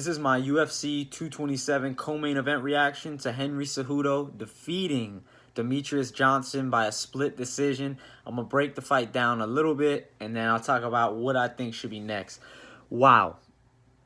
This is my UFC 227 co-main event reaction to Henry Cejudo defeating Demetrious Johnson by a split decision. I'm going to break the fight down a little bit, and then I'll talk about what I think should be next. Wow.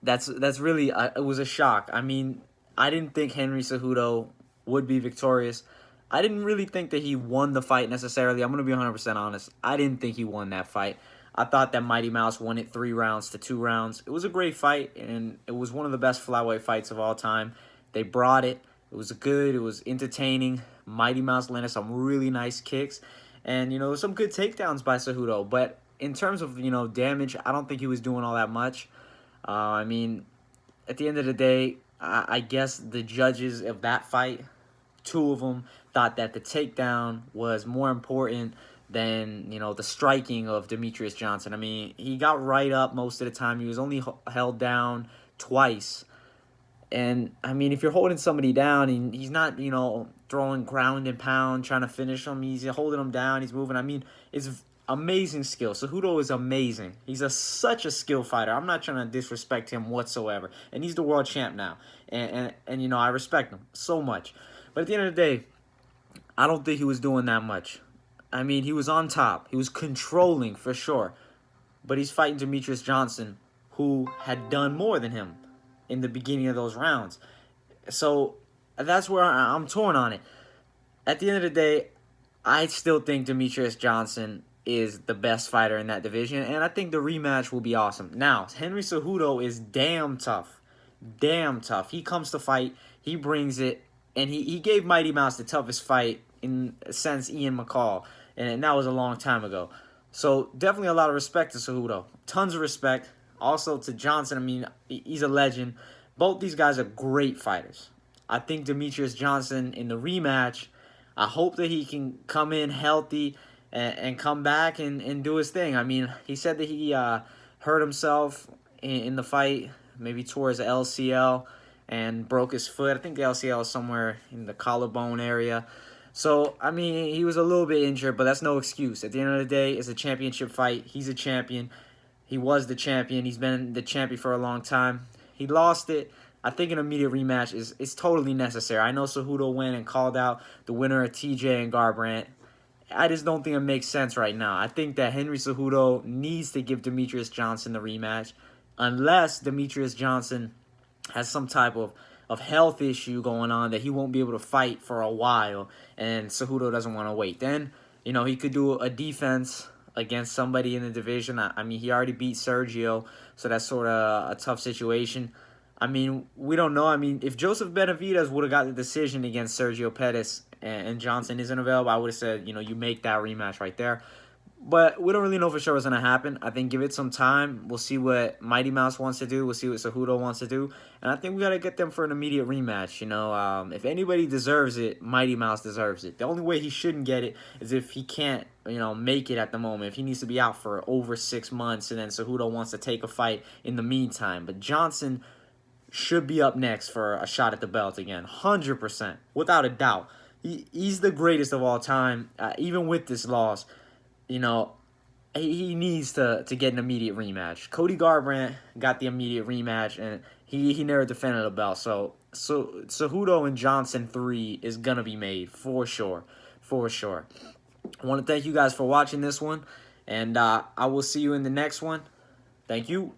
That's really, it was a shock. I mean, I didn't think Henry Cejudo would be victorious. I didn't really think that he won the fight necessarily. I'm going to be 100% honest. I didn't think he won that fight. I thought that Mighty Mouse won it 3 rounds to 2 rounds. It was a great fight, and it was one of the best flyweight fights of all time. They brought it. It was good. It was entertaining. Mighty Mouse landed some really nice kicks, and, some good takedowns by Cejudo. But in terms of, damage, I don't think he was doing all that much. I mean, at the end of the day, I guess the judges of that fight, 2 of them, thought that the takedown was more important than, the striking of Demetrious Johnson. I mean, he got right up most of the time. He was only held down twice. And, I mean, if you're holding somebody down and he's not, throwing ground and pound, trying to finish him, he's holding him down, he's moving. I mean, it's amazing skill. Cejudo is amazing. He's such a skill fighter. I'm not trying to disrespect him whatsoever. And he's the world champ now. And I respect him so much. But at the end of the day, I don't think he was doing that much. I mean, he was on top. He was controlling for sure. But he's fighting Demetrious Johnson, who had done more than him in the beginning of those rounds. So that's where I'm torn on it. At the end of the day, I still think Demetrious Johnson is the best fighter in that division, and I think the rematch will be awesome. Now, Henry Cejudo is damn tough. Damn tough. He comes to fight, he brings it, and he gave Mighty Mouse the toughest fight since Ian McCall, and that was a long time ago. So definitely a lot of respect to Cejudo. Tons of respect. Also to Johnson, I mean, he's a legend. Both these guys are great fighters. I think Demetrious Johnson in the rematch, I hope that he can come in healthy and come back and do his thing. I mean, he said that he hurt himself in the fight, maybe tore his LCL and broke his foot. I think the LCL is somewhere in the collarbone area. So, I mean, he was a little bit injured, but that's no excuse. At the end of the day, it's a championship fight. He's a champion. He was the champion. He's been the champion for a long time. He lost it. I think an immediate rematch is totally necessary. I know Cejudo went and called out the winner of TJ and Garbrandt. I just don't think it makes sense right now. I think that Henry Cejudo needs to give Demetrious Johnson the rematch unless Demetrious Johnson has some type of health issue going on that he won't be able to fight for a while and Cejudo doesn't want to wait. Then, he could do a defense against somebody in the division. I mean, he already beat Sergio, so that's sort of a tough situation. I mean, we don't know. I mean, if Joseph Benavidez would have got the decision against Sergio Pettis and Johnson isn't available, I would have said, you make that rematch right there. But we don't really know for sure what's going to happen. I think give it some time. We'll see what Mighty Mouse wants to do. We'll see what Cejudo wants to do. And I think we got to get them for an immediate rematch. If anybody deserves it, Mighty Mouse deserves it. The only way he shouldn't get it is if he can't, make it at the moment. If he needs to be out for over 6 months and then Cejudo wants to take a fight in the meantime. But Johnson should be up next for a shot at the belt again. 100%. Without a doubt. He's the greatest of all time. Even with this loss. He needs to get an immediate rematch. Cody Garbrandt got the immediate rematch, and he never defended the belt. So Cejudo and Johnson 3 is going to be made for sure. For sure. I want to thank you guys for watching this one, and I will see you in the next one. Thank you.